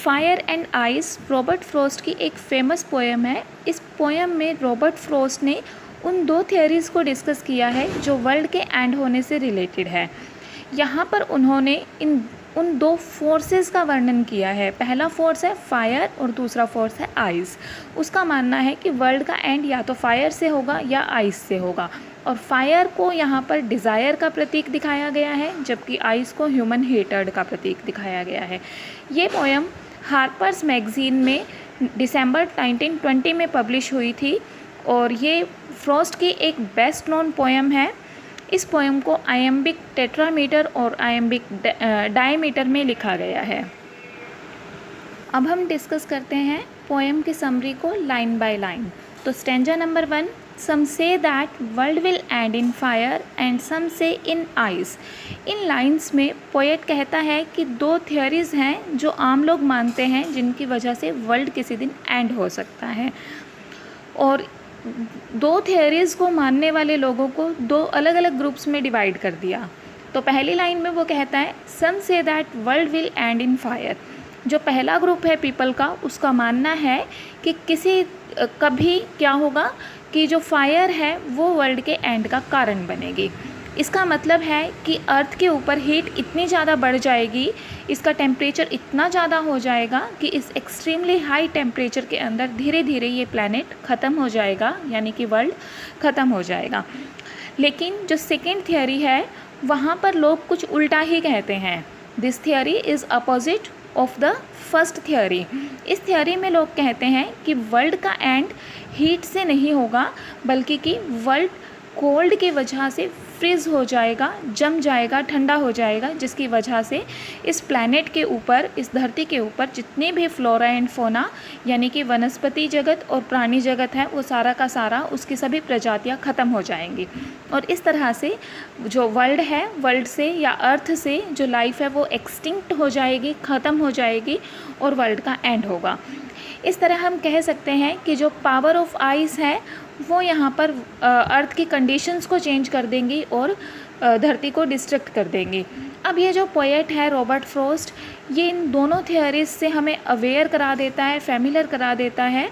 Fire and ice Robert Frost की एक famous poem है। इस पोएम में रॉबर्ट फ्रॉस्ट ने उन दो थियरीज़ को डिस्कस किया है जो वर्ल्ड के एंड होने से रिलेटेड है। यहाँ पर उन्होंने उन दो फोर्सेस का वर्णन किया है। पहला फोर्स है फायर और दूसरा फोर्स है आइस। उसका मानना है कि वर्ल्ड का एंड या तो फायर से होगा या आइस से होगा, और फायर को यहाँ पर डिज़ायर का प्रतीक दिखाया गया है, जबकि आइस को ह्यूमन हेटर्ड का प्रतीक दिखाया गया है। ये पोएम हार्पर्स मैगज़ीन में दिसंबर 1920 में पब्लिश हुई थी और ये फ्रॉस्ट की एक बेस्ट नोन पोएम है। इस पोएम को आयम्बिक टेट्रामीटर और आयम्बिक डायमीटर में लिखा गया है। अब हम डिस्कस करते हैं पोएम की समरी को लाइन बाय लाइन। तो stanza number 1, some say that world will end in fire and some say in ice. इन लाइन्स में पोएट कहता है कि दो थियरीज़ हैं जो आम लोग मानते हैं, जिनकी वजह से वर्ल्ड किसी दिन एंड हो सकता है। और दो थियरीज़ को मानने वाले लोगों को दो अलग अलग ग्रुप्स में डिवाइड कर दिया। तो पहली लाइन में वो कहता है some say that world will end in fire. जो पहला ग्रुप है पीपल का, उसका मानना है कि कभी क्या होगा कि जो फायर है वो वर्ल्ड के एंड का कारण बनेगी। इसका मतलब है कि अर्थ के ऊपर हीट इतनी ज़्यादा बढ़ जाएगी, इसका टेम्परेचर इतना ज़्यादा हो जाएगा कि इस एक्सट्रीमली हाई टेम्परेचर के अंदर धीरे धीरे ये प्लैनेट ख़त्म हो जाएगा, यानी कि वर्ल्ड ख़त्म हो जाएगा। लेकिन जो सेकेंड थियरी है वहाँ पर लोग कुछ उल्टा ही कहते हैं। This theory is opposite of the first theory. इस थियरी में लोग कहते हैं कि वर्ल्ड का एंड हीट से नहीं होगा, बल्कि कि वर्ल्ड कोल्ड की वजह से फ्रीज हो जाएगा, जम जाएगा, ठंडा हो जाएगा, जिसकी वजह से इस प्लैनेट के ऊपर, इस धरती के ऊपर जितने भी फ्लोरा एंड फोना यानी कि वनस्पति जगत और प्राणी जगत है, वो सारा का सारा, उसकी सभी प्रजातियां ख़त्म हो जाएंगी। और इस तरह से जो वर्ल्ड है, वर्ल्ड से या अर्थ से जो लाइफ है वो एक्सटिंक्ट हो जाएगी, ख़त्म हो जाएगी और वर्ल्ड का एंड होगा। इस तरह हम कह सकते हैं कि जो पावर ऑफ आइस है वो यहाँ पर अर्थ की कंडीशंस को चेंज कर देंगी और धरती को डिस्ट्रक्ट कर देंगी। अब ये जो पोएट है रॉबर्ट फ्रॉस्ट, ये इन दोनों थियरीज से हमें अवेयर करा देता है, फेमिलियर करा देता है,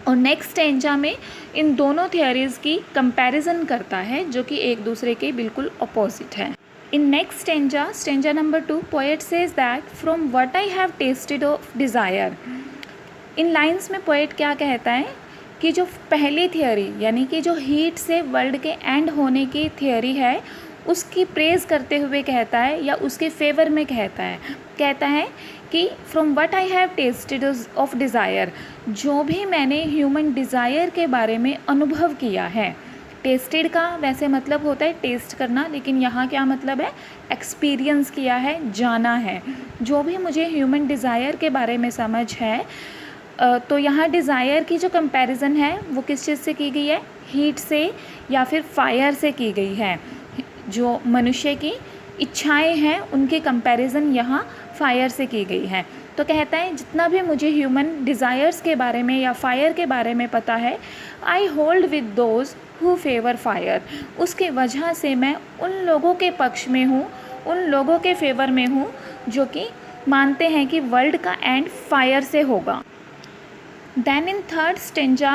और नेक्स्ट स्टेंजा में इन दोनों थियरीज़ की कंपैरिजन करता है, जो कि एक दूसरे के बिल्कुल अपोजिट है। In next stanza, stanza number 2, poet says that from what I have tested of desire. In lines में पोएट क्या कहता है कि जो पहली थियरी यानी कि जो हीट से वर्ल्ड के एंड होने की थियरी है, उसकी प्रेज़ करते हुए कहता है या उसके फेवर में कहता है कि from what I have tested of desire, जो भी मैंने ह्यूमन डिज़ायर के बारे में अनुभव किया है। टेस्टेड का वैसे मतलब होता है टेस्ट करना, लेकिन यहाँ क्या मतलब है, एक्सपीरियंस किया है, जाना है। जो भी मुझे ह्यूमन डिज़ायर के बारे में समझ है, तो यहाँ डिज़ायर की जो कंपैरिजन है वो किस चीज़ से की गई है, हीट से या फिर फायर से की गई है। जो मनुष्य की इच्छाएं हैं उनकी कंपैरिजन यहाँ फायर से की गई है। तो कहता है जितना भी मुझे ह्यूमन डिज़ायर्स के बारे में या फायर के बारे में पता है, I hold with those who favour fire. उसकी वजह से मैं उन लोगों के पक्ष में हूँ, उन लोगों के फेवर में हूँ जो कि मानते हैं कि वर्ल्ड का एंड फायर से होगा। Then in third stanza,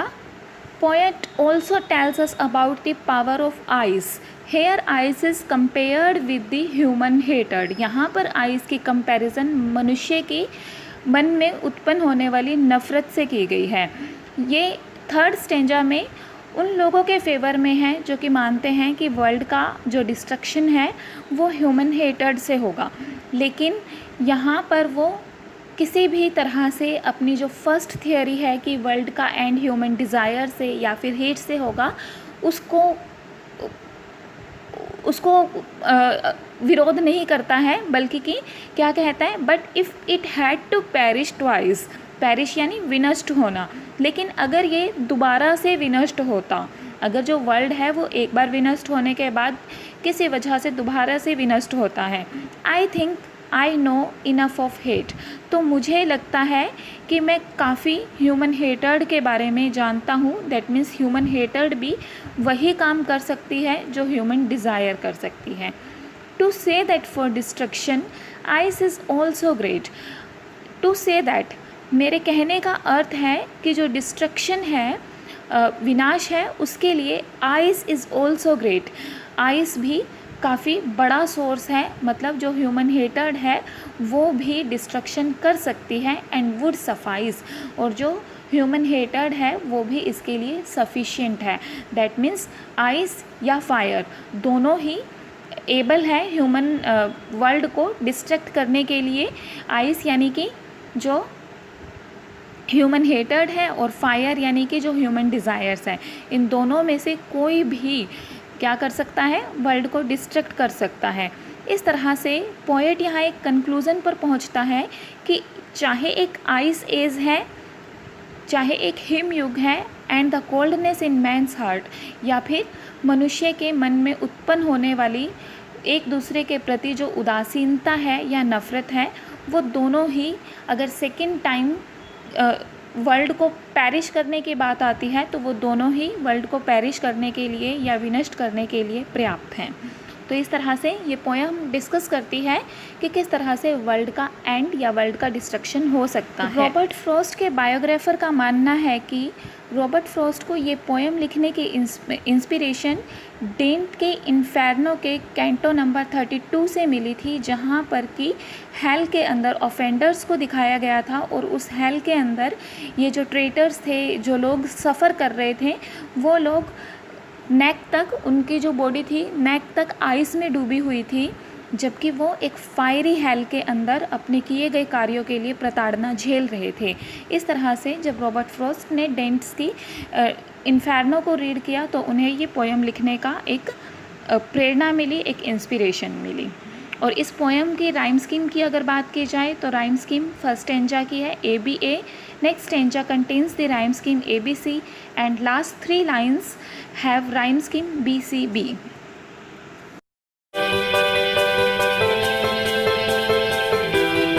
poet also tells us about the power of ice. Here ice is compared with the human hatred. यहाँ पर ice की comparison मनुष्य के मन में उत्पन्न होने वाली नफ़रत से की गई है। ये थर्ड स्टेंजा में उन लोगों के फेवर में है जो कि मानते हैं कि वर्ल्ड का जो डिस्ट्रक्शन है वो ह्यूमन हेटर्ड से होगा, लेकिन यहाँ पर वो किसी भी तरह से अपनी जो फर्स्ट थियरी है कि वर्ल्ड का एंड ह्यूमन डिज़ायर से या फिर हेट से होगा, उसको विरोध नहीं करता है, बल्कि कि क्या कहता है, but if it had to perish twice, perish यानी विनष्ट होना, लेकिन अगर ये दोबारा से विनष्ट होता, अगर जो वर्ल्ड है वो एक बार विनष्ट होने के बाद किसी वजह से दोबारा से विनष्ट होता है, I think I know enough of hate, तो मुझे लगता है कि मैं काफ़ी ह्यूमन हेटर्ड के बारे में जानता हूँ। दैट मीन्स ह्यूमन हेटर्ड भी वही काम कर सकती है जो ह्यूमन डिज़ायर कर सकती है। To say that for destruction ice is also great, to say that, मेरे कहने का अर्थ है कि जो डिस्ट्रक्शन है, विनाश है, उसके लिए ice is also great. Ice भी काफ़ी बड़ा सोर्स है, मतलब जो ह्यूमन हेटेड है वो भी डिस्ट्रक्शन कर सकती है एंड वुड सफाइस, और जो ह्यूमन हेटेड है वो भी इसके लिए सफिशिएंट है। दैट मीन्स आइस या फायर दोनों ही एबल है ह्यूमन वर्ल्ड को डिस्ट्रैक्ट करने के लिए। आइस यानी कि जो ह्यूमन हेटेड है और फायर यानी कि जो ह्यूमन डिज़ायर्स है, इन दोनों में से कोई भी क्या कर सकता है, वर्ल्ड को डिस्ट्रैक्ट कर सकता है। इस तरह से पोएट यहाँ एक कंक्लूज़न पर पहुँचता है कि चाहे एक आइस एज है, चाहे एक हिम युग है, and the coldness in man's heart, या फिर मनुष्य के मन में उत्पन्न होने वाली एक दूसरे के प्रति जो उदासीनता है या नफ़रत है, वो दोनों ही अगर सेकेंड टाइम वर्ल्ड को पैरिश करने की बात आती है तो वो दोनों ही वर्ल्ड को पैरिश करने के लिए या विनष्ट करने के लिए पर्याप्त हैं। तो इस तरह से ये पोएम डिस्कस करती है कि किस तरह से वर्ल्ड का एंड या वर्ल्ड का डिस्ट्रक्शन हो सकता है। रॉबर्ट फ्रॉस्ट के बायोग्राफर का मानना है कि रॉबर्ट फ्रॉस्ट को ये पोएम लिखने की इंस्पिरेशन डेंट के इन्फेर्नो के कैंटो नंबर 32 से मिली थी, जहाँ पर कि हेल के अंदर ऑफेंडर्स को दिखाया गया था, और उस हेल के अंदर ये जो ट्रेटर्स थे, जो लोग सफ़र कर रहे थे, वो लोग नेक तक, उनकी जो बॉडी थी नेक तक आइस में डूबी हुई थी, जबकि वो एक फायरी हेल के अंदर अपने किए गए कार्यों के लिए प्रताड़ना झेल रहे थे। इस तरह से जब रॉबर्ट फ्रॉस्ट ने डेंट्स की इन्फेर्नो को रीड किया तो उन्हें ये पोएम लिखने का एक प्रेरणा मिली, एक इंस्पिरेशन मिली। और इस पोएम की राइम स्कीम की अगर बात की जाए तो राइम स्कीम फर्स्ट स्टेंजा की है ABA, next stanza contains the rhyme scheme ABC, and last 3 lines have rhyme scheme BCB।